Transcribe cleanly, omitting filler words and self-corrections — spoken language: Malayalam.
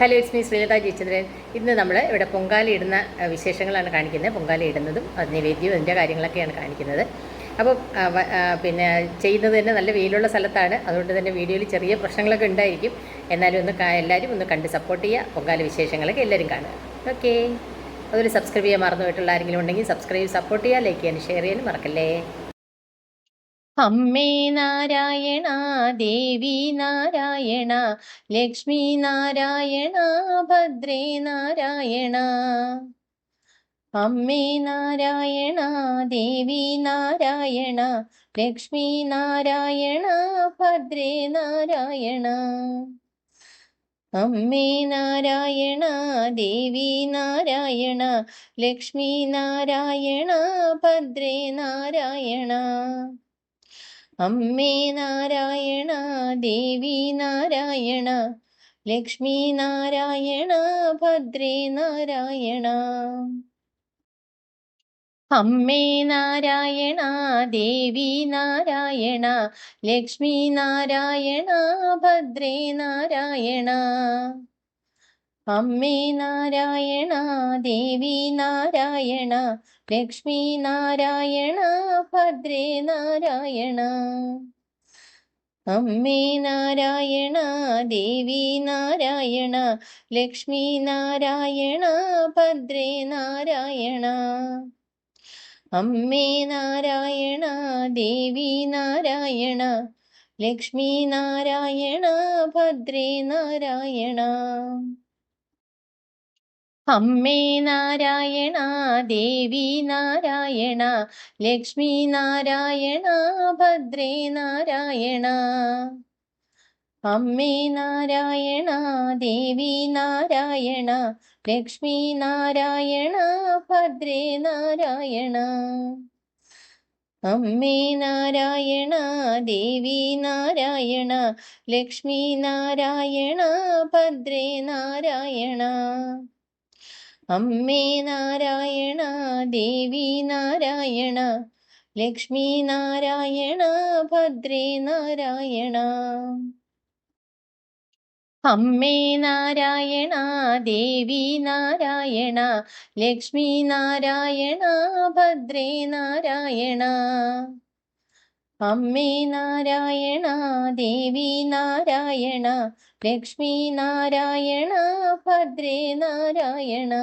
Hello, it's me Sreelatha Jayachandran. ഇന്ന് നമ്മൾ ഇവിടെ പൊങ്കാല ഇടുന്ന വിശേഷങ്ങളാണ് കാണിക്കുന്നത്. പൊങ്കാല ഇടുന്നതും നിവേദ്യവും അതിൻ്റെ കാര്യങ്ങളൊക്കെയാണ് കാണിക്കുന്നത്. അപ്പോൾ പിന്നെ ചെയ്യുന്നത് തന്നെ നല്ല വെയിലുള്ള സ്ഥലത്താണ്. അതുകൊണ്ട് തന്നെ വീഡിയോയിൽ ചെറിയ പ്രശ്നങ്ങളൊക്കെ ഉണ്ടായിരിക്കും. എന്നാലും എല്ലാവരും ഒന്ന് കണ്ട് സപ്പോർട്ട് ചെയ്യുക. പൊങ്കാല വിശേഷങ്ങളൊക്കെ എല്ലാവരും കാണുക. ഓക്കെ, അതൊരു സബ്സ്ക്രൈബ് ചെയ്യാൻ മറന്നു പോയിട്ടുള്ള ആരെങ്കിലും ഉണ്ടെങ്കിൽ സബ്സ്ക്രൈബ് സപ്പോർട്ട് ചെയ്യുക, ലൈക്ക് ചെയ്യാനും ഷെയർ ചെയ്യാനും മറക്കല്ലേ. അമ്മേ നാരായണ, ദേവി നാരായണ, ലക്ഷ്മി നാരായണ, ഭദ്രേ നാരായണ. അമ്മേ നാരായണ, ദേവി നാരായണ, ലക്ഷ്മി നാരായണ, ഭദ്രേ നാരായണ. അമ്മേ നാരായണ, ദേവി നാരായണ, ലക്ഷ്മി നാരായണ, ഭദ്രേ നാരായണ. അമ്മേ നാരായണ, ദേവി നാരായണ, ലക്ഷ്മി നാരായണ, ഭദ്രേ നാരായണ. അമ്മേ നാരായണ, ദേവി നാരായണ, ലക്ഷ്മി നാരായണ, ഭദ്രേ നാരായണ. അമ്മേ നാരായണ, ദേവി നാരായണ, ലക്ഷ്മി നാരായണ, ഭദ്രേ നാരായണ. അമ്മേ നാരായണ, ദേവി നാരായണ, ലക്ഷ്മി നാരായണ, ഭദ്രേ നാരായണ. അമ്മേ നാരായണ, ദേവി നാരായണ, ലക്ഷ്മി നാരായണ, ഭദ്രേ നാരായണ. അമ്മേ നാരായണ, ദേവി നാരായണ, ലക്ഷ്മി നാരായണ, ഭദ്രേ നാരായണ. അമ്മേ നാരായണ, ദേവി നാരായണ, ലക്ഷ്മി നാരായണ, ഭദ്രേ നാരായണ. അമ്മേ നാരായണ, ദേവി നാരായണ, ലക്ഷ്മി നാരായണ, ഭദ്രേ നാരായണ. അമ്മേ നാരായണ, ദേവി നാരായണ, ലക്ഷ്മി നാരായണ, ഭദ്രേ നാരായണ. അമ്മേ നാരായണ, ദേവി നാരായണ, ലക്ഷ്മി നാരായണ, ഭദ്രേ നാരായണ. അമ്മേ നാരായണ, ദേവി നാരായണ, ലക്ഷ്മി നാരായണ, ഭദ്രേ നാരായണ.